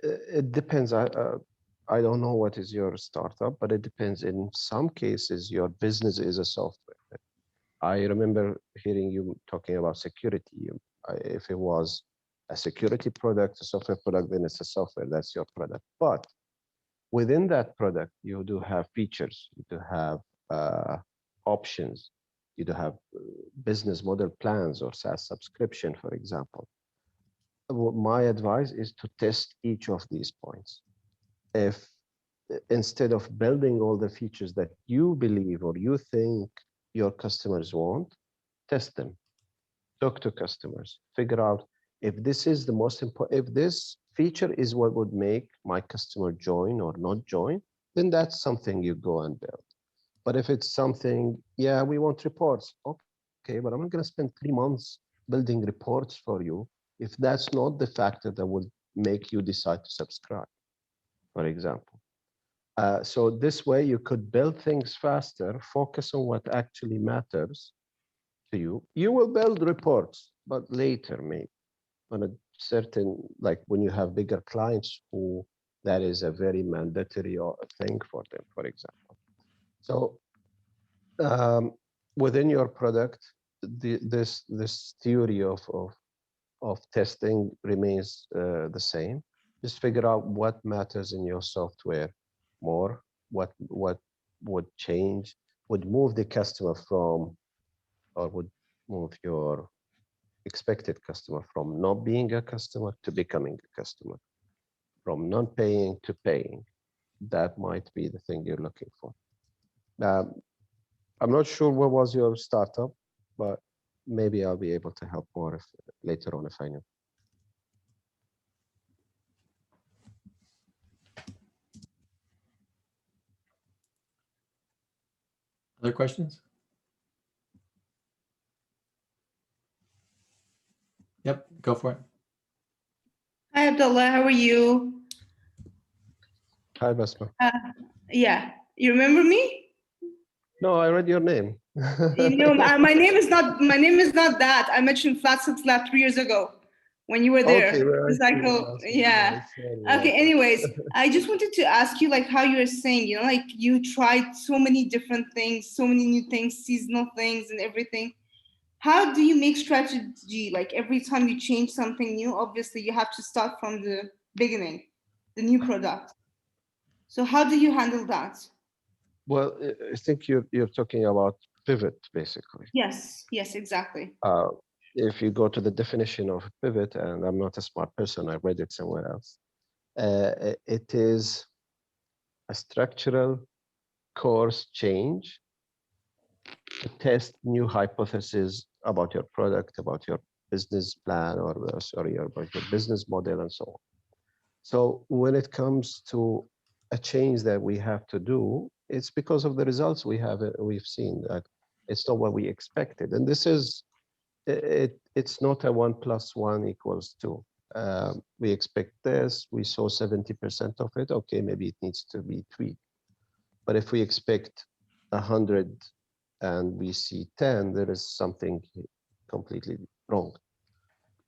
E: It depends. I don't know what is your startup, but it depends. In some cases, your business is a software. I remember hearing you talking about security. If it was a security product, a software product, then it's a software, that's your product. But within that product, you do have features, you do have options, you do have business model plans or SaaS subscription, for example. My advice is to test each of these points. If instead of building all the features that you believe or you think your customers want, test them, talk to customers, figure out if this is the most important, if this feature is what would make my customer join or not join, then that's something you go and build. But if it's something, yeah, we want reports, okay, but I'm not going to spend 3 months building reports for you if that's not the factor that will make you decide to subscribe, for example. So this way you could build things faster, focus on what actually matters to you. You will build reports, but later maybe on a certain, like when you have bigger clients who that is a very mandatory thing for them, for example. So within your product, this theory of testing remains the same. Just figure out what matters in your software more, what would change, would move the customer from, or would move your expected customer from not being a customer to becoming a customer, from non-paying to paying. That might be the thing you're looking for. I'm not sure what was your startup, but maybe I'll be able to help more later on if I know.
A: Other questions? Yep, go for it.
F: Hi, Abdullah. How are you?
E: Hi, Basma.
F: Yeah, you remember me?
E: No, I read your name.
F: You know, my name is not that. I mentioned Flat6 Lab 3 years ago when you were there.
E: Okay,
F: The cycle, yeah. Okay. Anyways, I just wanted to ask you, like, how you were saying, you know, like you tried so many different things, so many new things, seasonal things, and everything. How do you make strategy? Like every time you change something new, obviously you have to start from the beginning, the new product. So how do you handle that?
E: Well, I think you're talking about pivot, basically.
F: Yes, exactly.
E: If you go to the definition of pivot, and I'm not a smart person, I read it somewhere else. It is a structural course change to test new hypotheses about your product, about your business plan, or sorry, about your business model, and so on. So when it comes to a change that we have to do, it's because of the results we've seen that it's not what we expected. And this is, it's not a 1 + 1 = 2. We expect this, we saw 70% of it. Okay, maybe it needs to be tweaked. But if we expect 100 and we see 10, there is something completely wrong.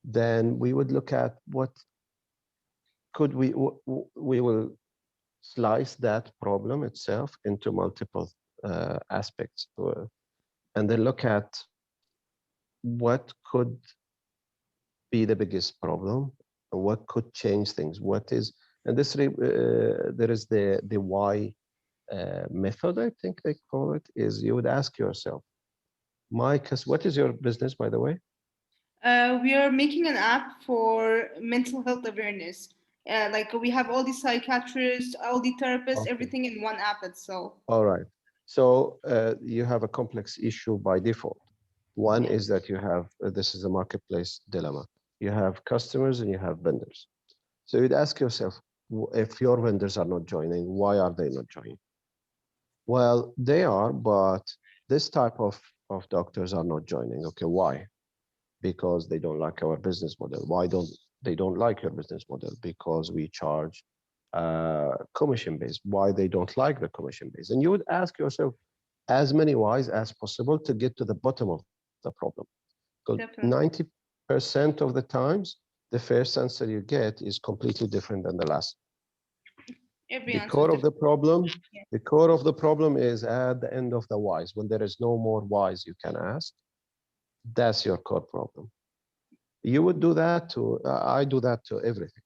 E: Then we would look at what could we will slice that problem itself into multiple aspects, and then look at what could be the biggest problem, and what could change things. What is, and this there is the why method, I think they call it, is you would ask yourself, what is your business, by the way?
F: We are making an app for mental health awareness. Like we have all the psychiatrists, all the therapists,
E: Okay.
F: everything in one app itself.
E: All right. So you have a complex issue by default. One is that you have, this is a marketplace dilemma. You have customers and you have vendors. So you'd ask yourself, if your vendors are not joining, why are they not joining? Well, they are, but this type of doctors are not joining. Okay, why? Because they don't like our business model. Why don't they don't like your business model? Because we charge commission based. Why they don't like the commission based? And you would ask yourself as many whys as possible to get to the bottom of the problem. Because 90% of the times, the first answer you get is completely different than the last. The core of the problem is at the end of the whys. When there is no more whys you can ask, that's your core problem. You would do that to, I do that to everything.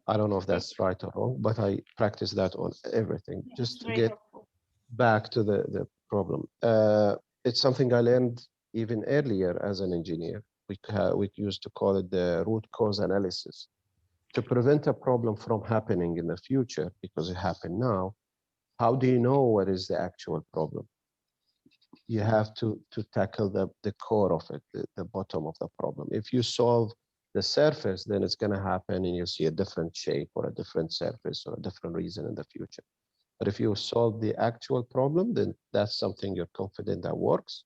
E: I don't know if that's right or wrong, but I practice that on everything, just to get back to the problem. It's something I learned even earlier as an engineer. We used to call it the root cause analysis. To prevent a problem from happening in the future, because it happened now, how do you know what is the actual problem? You have to tackle the core of it, the bottom of the problem. If you solve the surface, then it's going to happen and you see a different shape or a different surface or a different reason in the future. But if you solve the actual problem, then that's something you're confident that works.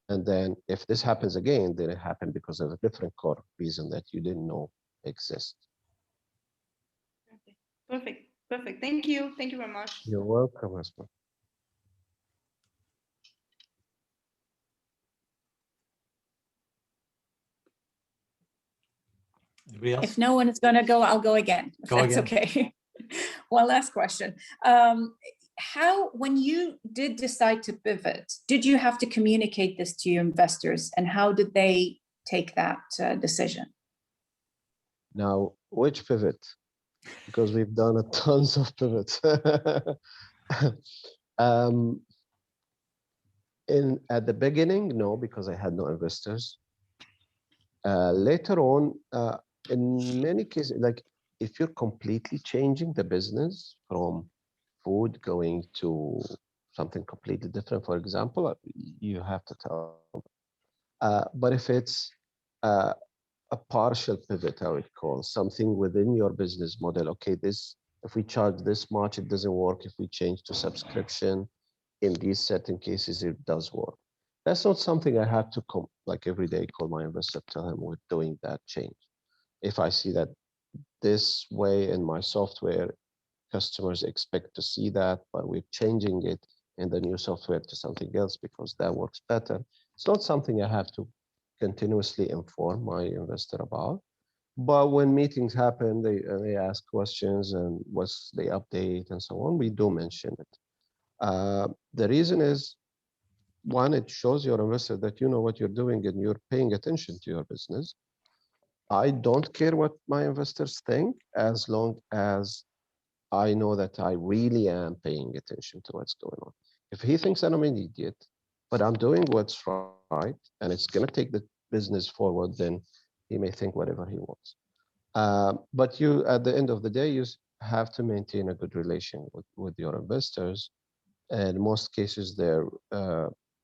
E: And then if this happens again, then it happened because of a different core reason that you didn't know exists.
F: Okay. Perfect. Perfect. Thank you. Thank you very much.
E: You're welcome, Asma.
A: Anybody else?
D: If no one is going to go, I'll go again. If
A: Go
D: that's
A: again.
D: okay. One last question. How, when you did decide to pivot, did you have to communicate this to your investors, and how did they take that decision?
E: Now, which pivot? Because we've done a tons of pivots. At the beginning, no, because I had no investors. Later on, in many cases, like if you're completely changing the business from food going to something completely different, for example, you have to tell them. But if it's a partial pivot, I would call something within your business model, okay, this, if we charge this much, it doesn't work. If we change to subscription, in these certain cases, it does work. That's not something I have to like every day call my investor, tell him we're doing that change. If I see that this way in my software, customers expect to see that, but we're changing it in the new software to something else because that works better. It's not something I have to continuously inform my investor about. But when meetings happen, they ask questions and what's the update and so on, we do mention it. The reason is, one, it shows your investor that you know what you're doing and you're paying attention to your business. I don't care what my investors think as long as I know that I really am paying attention to what's going on. If he thinks that I'm an idiot, but I'm doing what's right and it's going to take the business forward, then he may think whatever he wants. But you, at the end of the day, you have to maintain a good relation with your investors. And in most cases, they're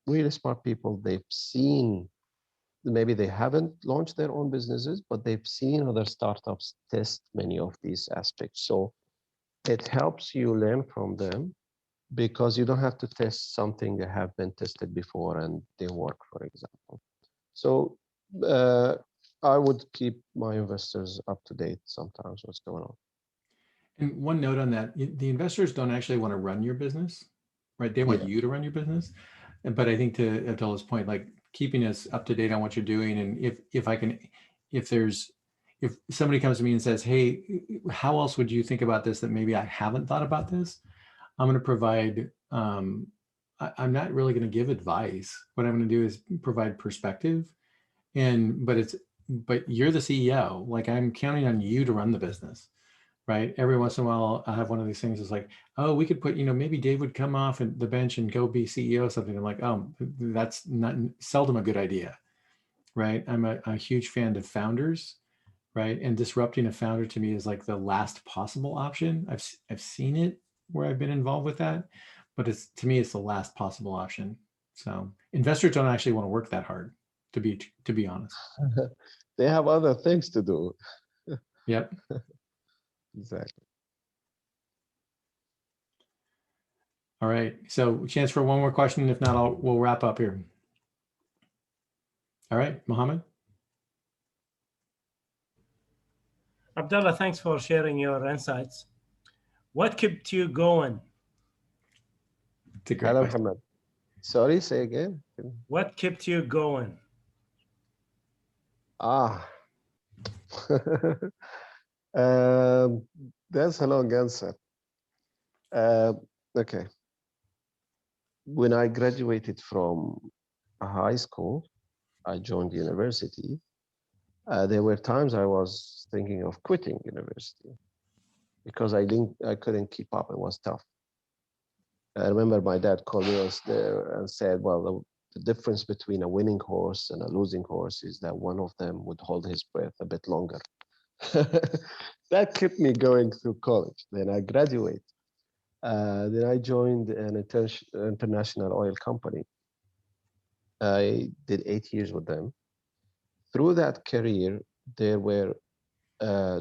E: really smart people. They've seen, maybe they haven't launched their own businesses, but they've seen other startups test many of these aspects. So it helps you learn from them because you don't have to test something that have been tested before and they work, for example. So I would keep my investors up to date sometimes what's going on.
A: And one note on that, the investors don't actually want to run your business, right? They want you to run your business. But I think to Abdullah's point, like keeping us up to date on what you're doing. And if somebody comes to me and says, hey, how else would you think about this that maybe I haven't thought about this? I'm going to provide, I'm not really going to give advice. What I'm going to do is provide perspective. But you're the CEO. Like I'm counting on you to run the business. Right. Every once in a while, I have one of these things. It's like, oh, we could put, maybe Dave would come off the bench and go be CEO of something. I'm like, oh, that's not seldom a good idea. Right. I'm a huge fan of founders. Right. And disrupting a founder to me is like the last possible option. I've seen it where I've been involved with that, but to me, it's the last possible option. So investors don't actually want to work that hard, to be honest.
E: They have other things to do.
A: Yep.
E: Exactly.
A: All right. So chance for one more question. If not, we'll wrap up here. All right, Mohammed.
B: Abdullah, thanks for sharing your insights. What kept you going?
A: It's a great
E: Hello,
A: question.
E: Mohammed. Sorry, say again.
B: What kept you going?
E: That's a long answer. Okay. When I graduated from high school, I joined university. There were times I was thinking of quitting university because I couldn't keep up. It was tough. I remember my dad called me and said, well, the difference between a winning horse and a losing horse is that one of them would hold his breath a bit longer. That kept me going through college. Then I graduated. Then I joined an international oil company. I did 8 years with them. Through that career, there were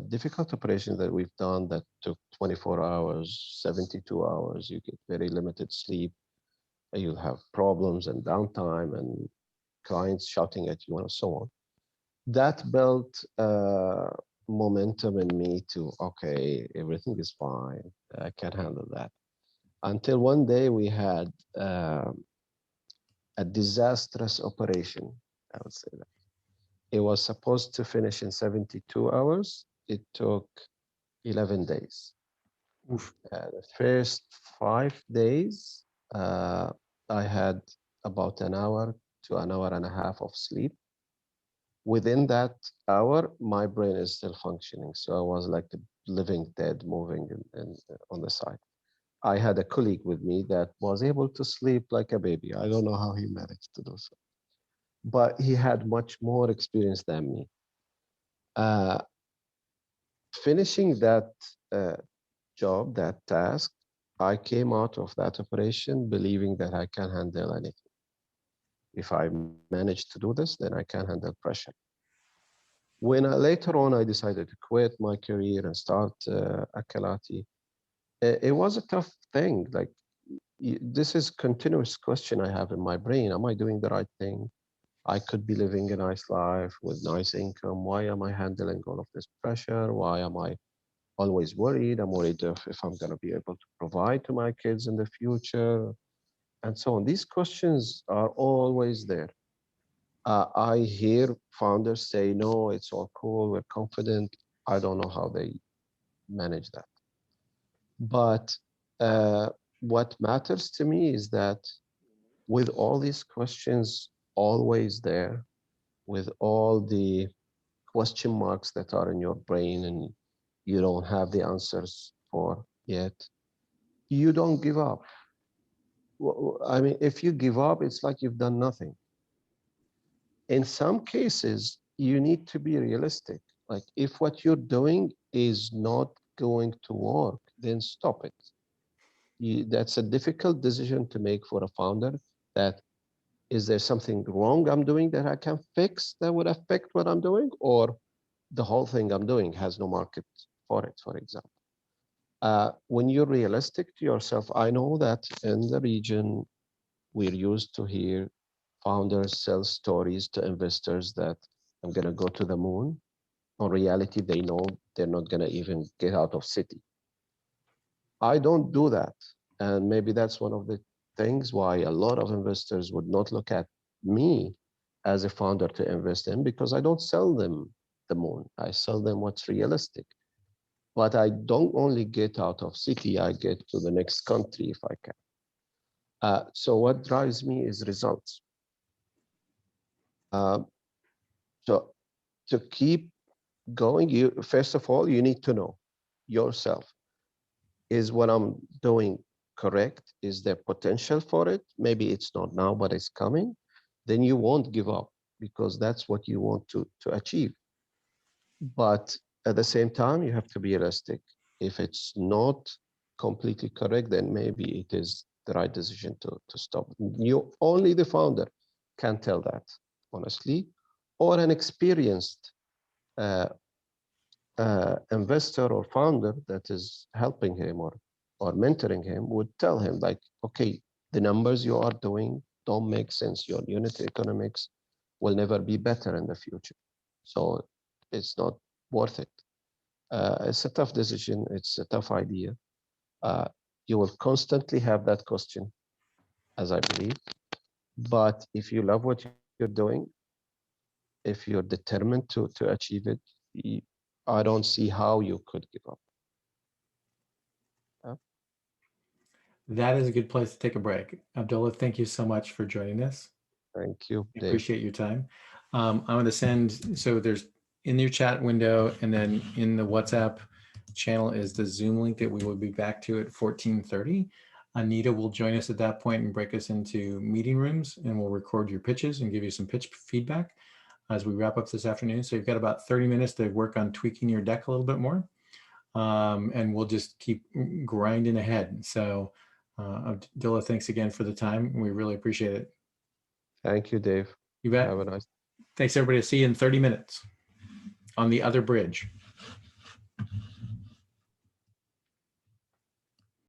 E: difficult operations that we've done that took 24 hours, 72 hours. You get very limited sleep. You'll have problems and downtime and clients shouting at you and so on. That built momentum in me to, okay, everything is fine. I can handle that. Until one day we had a disastrous operation, I would say that. It was supposed to finish in 72 hours. It took 11 days. The first 5 days, I had about an hour to an hour and a half of sleep. Within that hour, my brain is still functioning. So I was like the living dead moving on the side. I had a colleague with me that was able to sleep like a baby. I don't know how he managed to do so, but he had much more experience than me. Finishing that job, that task, I came out of that operation believing that I can handle anything. If I manage to do this, then I can handle pressure. When later on I decided to quit my career and start Akalati, it was a tough thing. Like, this is continuous question I have in my brain. Am I doing the right thing? I could be living a nice life with nice income. Why am I handling all of this pressure? Why am I always worried? I'm worried if I'm going to be able to provide to my kids in the future, and so on. These questions are always there. I hear founders say, no, it's all cool, we're confident. I don't know how they manage that. But what matters to me is that with all these questions always there, with all the question marks that are in your brain and you don't have the answers for yet, you don't give up. I mean, if you give up, it's like you've done nothing. In some cases, you need to be realistic. Like, if what you're doing is not going to work, then stop it. That's a difficult decision to make for a founder. That, is there something wrong I'm doing that I can fix that would affect what I'm doing, or the whole thing I'm doing has no market for it, for example. When you're realistic to yourself, I know that in the region, we're used to hear founders sell stories to investors that I'm going to go to the moon. In reality, they know they're not going to even get out of city. I don't do that. And maybe that's one of the things why a lot of investors would not look at me as a founder to invest in, because I don't sell them the moon. I sell them what's realistic. But I don't only get out of city, I get to the next country if I can. So what drives me is results. So to keep going, you first of all, you need to know yourself. Is what I'm doing correct? Is there potential for it? Maybe it's not now, but it's coming. Then you won't give up because that's what you want to achieve. But at the same time, you have to be realistic. If it's not completely correct, then maybe it is the right decision to stop. You only the founder can tell that, honestly, or an experienced investor or founder that is helping him or mentoring him would tell him like, okay, the numbers you are doing don't make sense. Your unit economics will never be better in the future. So it's not worth it. It's a tough decision. It's a tough idea. You will constantly have that question, as I believe. But if you love what you're doing, if you're determined to achieve it, I don't see how you could give up.
A: That is a good place to take a break. Abdullah, thank you so much for joining us.
E: Thank you,
A: I
E: Dave.
A: appreciate your time. I'm going to send, so there's in your chat window and then in the WhatsApp channel is the Zoom link that we will be back to at 14:30. Anita will join us at that point and break us into meeting rooms, and we'll record your pitches and give you some pitch feedback as we wrap up this afternoon. So you've got about 30 minutes to work on tweaking your deck a little bit more. And we'll just keep grinding ahead. So Abdullah, thanks again for the time. We really appreciate it.
E: Thank you, Dave.
A: You bet.
E: Have a nice.
A: Thanks, everybody. See you in 30 minutes on the other bridge.